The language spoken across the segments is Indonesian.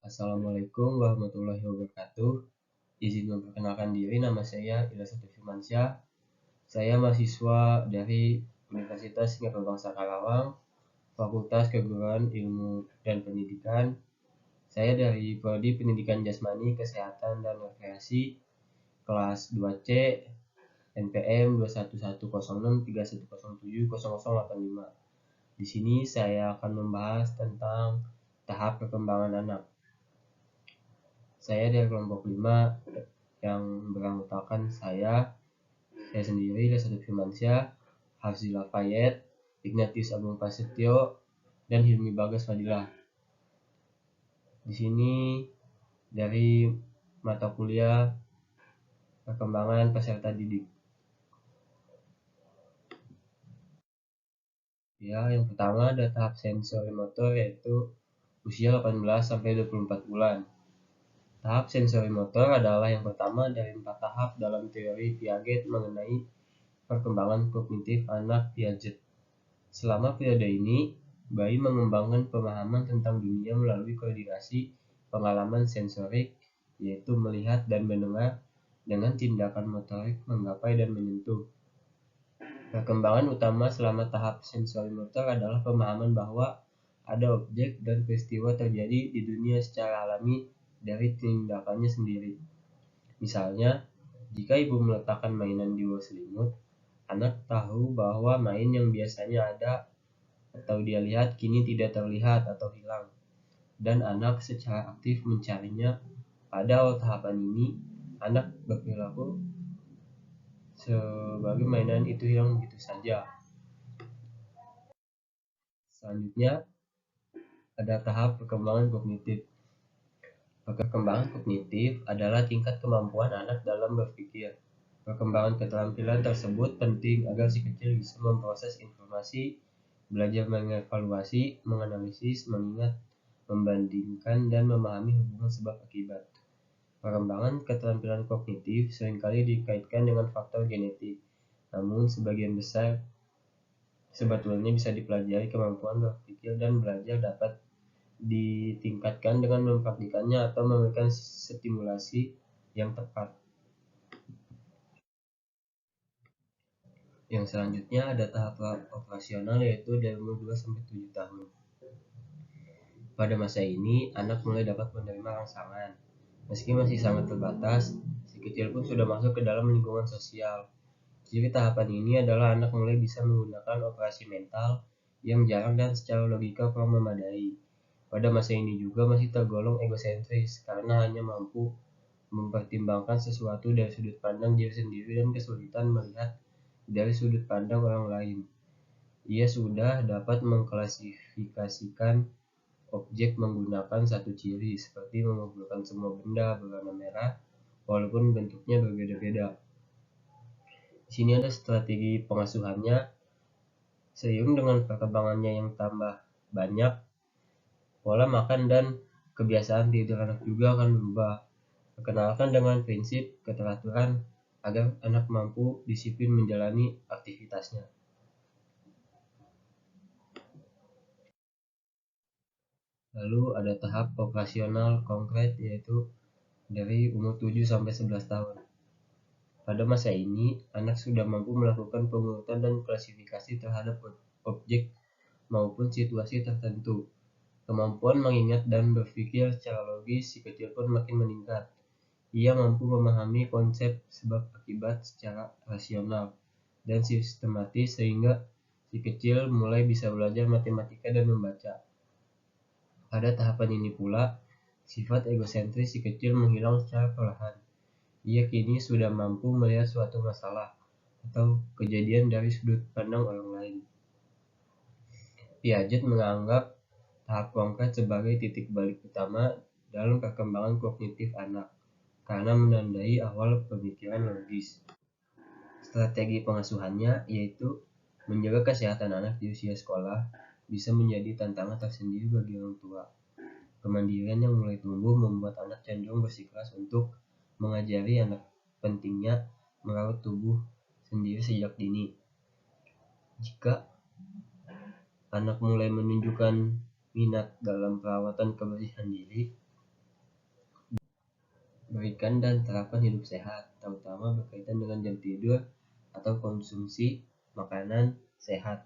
Assalamualaikum warahmatullahi wabarakatuh. Izin memperkenalkan diri, nama saya Ilyas Firmansyah. Saya mahasiswa dari Universitas Singapura Bangsa Karawang, Fakultas Keguruan Ilmu dan Pendidikan. Saya dari Prodi Pendidikan Jasmani, Kesehatan dan Rekreasi, kelas 2C, NPM 2110631070085. Di sini saya akan membahas tentang tahap perkembangan anak. Saya dari kelompok 5 yang beranggotakan saya sendiri, Lesadu Firmansyah, Hafzi Lafayette, Ignatius Agung Prasetyo, dan Hilmi Bagas Fadilah. Di sini dari mata kuliah perkembangan peserta didik. Ya, yang pertama ada tahap sensori motor, yaitu usia 18 sampai 24 bulan. Tahap sensori motor adalah yang pertama dari 4 tahap dalam teori Piaget mengenai perkembangan kognitif anak Piaget. Selama periode ini, bayi mengembangkan pemahaman tentang dunia melalui koordinasi pengalaman sensorik, yaitu melihat dan mendengar, dengan tindakan motorik menggapai dan menyentuh. Perkembangan utama selama tahap sensori motor adalah pemahaman bahwa ada objek dan peristiwa terjadi di dunia secara alami dari tindakannya sendiri. Misalnya, jika ibu meletakkan mainan di bawah selimut, anak tahu bahwa main yang biasanya ada atau dia lihat kini tidak terlihat atau hilang, dan anak secara aktif mencarinya. Pada awal tahapan ini, anak berperilaku sebagai mainan itu hilang begitu saja. Selanjutnya, ada tahap perkembangan kognitif. Perkembangan kognitif adalah tingkat kemampuan anak dalam berpikir. Perkembangan keterampilan tersebut penting agar si kecil bisa memproses informasi, belajar mengevaluasi, menganalisis, mengingat, membandingkan, dan memahami hubungan sebab akibat. Perkembangan keterampilan kognitif seringkali dikaitkan dengan faktor genetik, namun sebagian besar sebetulnya bisa dipelajari. Kemampuan berpikir dan belajar dapat ditingkatkan dengan mempraktikkannya atau memberikan stimulasi yang tepat. Yang selanjutnya ada tahap operasional, yaitu dari umur 2 sampai 7 tahun. Pada masa ini, anak mulai dapat menerima rangsangan. Meski masih sangat terbatas, si kecil pun sudah masuk ke dalam lingkungan sosial. Ciri tahapan ini adalah anak mulai bisa menggunakan operasi mental yang jarang dan secara logika kurang memadai. Pada masa ini juga masih tergolong egosentris karena hanya mampu mempertimbangkan sesuatu dari sudut pandang diri sendiri dan kesulitan melihat dari sudut pandang orang lain. Ia sudah dapat mengklasifikasikan objek menggunakan satu ciri, seperti mengumpulkan semua benda berwarna merah walaupun bentuknya berbeda-beda. Di sini ada strategi pengasuhannya. Seiring dengan perkembangannya yang tambah banyak, pola makan dan kebiasaan tidur anak juga akan berubah. Perkenalkan dengan prinsip keteraturan agar anak mampu disiplin menjalani aktivitasnya. Lalu ada tahap operasional konkret, yaitu dari umur 7 sampai 11 tahun. Pada masa ini, anak sudah mampu melakukan pengurutan dan klasifikasi terhadap objek maupun situasi tertentu. Kemampuan mengingat dan berpikir secara logis si kecil pun makin meningkat. Ia mampu memahami konsep sebab akibat secara rasional dan sistematis, sehingga si kecil mulai bisa belajar matematika dan membaca. Pada tahapan ini pula, sifat egosentris si kecil menghilang secara perlahan. Ia kini sudah mampu melihat suatu masalah atau kejadian dari sudut pandang orang lain. Piaget menganggap tahap konkret sebagai titik balik utama dalam perkembangan kognitif anak, karena menandai awal pemikiran logis. Strategi pengasuhannya, yaitu menjaga kesehatan anak di usia sekolah, bisa menjadi tantangan tersendiri bagi orang tua. Kemandirian yang mulai tumbuh membuat anak cenderung bersikeras untuk mengajari anak pentingnya merawat tubuh sendiri sejak dini. Jika anak mulai menunjukkan minat dalam perawatan kebersihan diri, Berikan dan terapkan hidup sehat, terutama berkaitan dengan jam tidur atau konsumsi makanan sehat.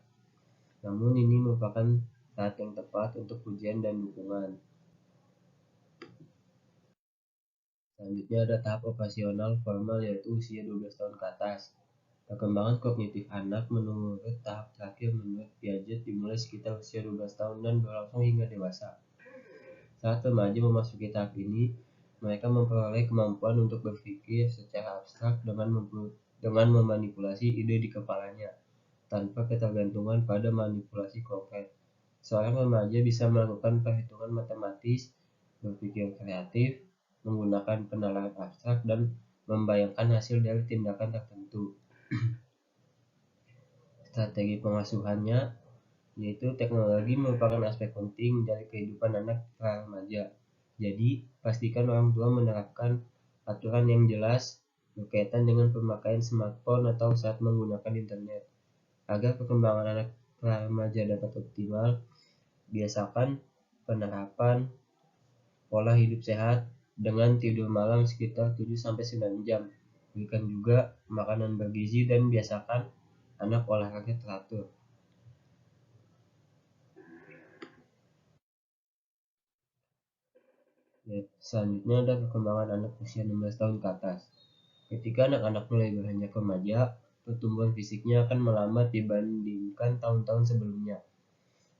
Namun ini merupakan saat yang tepat untuk pujian dan dukungan. Selanjutnya ada tahap operasional formal, yaitu usia 12 tahun ke atas. Perkembangan kognitif anak menurut tahap terakhir menurut Piaget dimulai sekitar usia 12 tahun dan berlangsung hingga dewasa. Saat remaja memasuki tahap ini, mereka memperoleh kemampuan untuk berpikir secara abstrak dengan memanipulasi ide di kepalanya, tanpa ketergantungan pada manipulasi konkret. Seorang remaja bisa melakukan perhitungan matematis, berpikir kreatif, menggunakan penalaran abstrak, dan membayangkan hasil dari tindakan tertentu. Strategi pengasuhannya, yaitu teknologi merupakan aspek penting dari kehidupan anak remaja. Jadi, pastikan orang tua menerapkan aturan yang jelas berkaitan dengan pemakaian smartphone atau saat menggunakan internet. Agar perkembangan anak remaja dapat optimal, biasakan penerapan pola hidup sehat dengan tidur malam sekitar 7-9 jam. Berikan juga makanan bergizi dan biasakan anak olahraga teratur. Selanjutnya ada perkembangan anak usia 16 tahun ke atas. Ketika anak-anak mulai beranjak remaja, pertumbuhan fisiknya akan melambat dibandingkan tahun-tahun sebelumnya.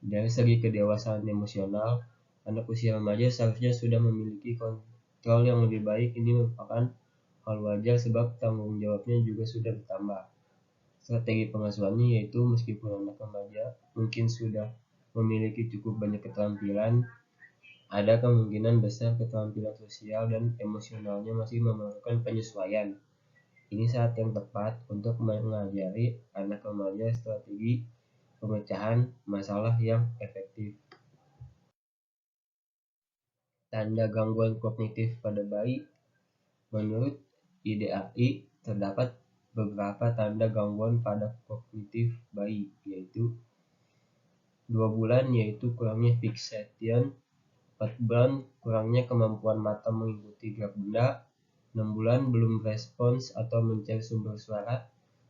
Dari segi kedewasaan emosional, anak usia remaja seharusnya sudah memiliki kontrol yang lebih baik. Ini merupakan hal wajar sebab tanggung jawabnya juga sudah bertambah. Strategi pengasuhannya yaitu meskipun anak remaja mungkin sudah memiliki cukup banyak keterampilan, ada kemungkinan besar keterampilan sosial dan emosionalnya masih memerlukan penyesuaian. Ini saat yang tepat untuk mengajari anak remaja strategi pemecahan masalah yang efektif. Tanda gangguan kognitif pada bayi. Menurut IDAI, terdapat beberapa tanda gangguan pada kognitif bayi, yaitu 2 bulan yaitu kurangnya fixation, 4 bulan kurangnya kemampuan mata mengikuti gerak benda, 6 bulan belum respons atau mencari sumber suara,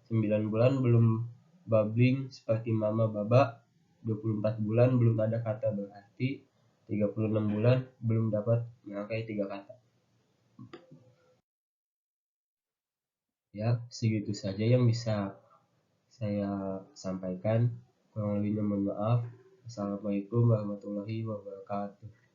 9 bulan belum babbling seperti mama baba, 24 bulan belum ada kata berarti, 36 bulan belum dapat merangkai 3 kata. Ya, segitu saja yang bisa saya sampaikan. Kurang lebihnya mohon maaf. Assalamualaikum warahmatullahi wabarakatuh.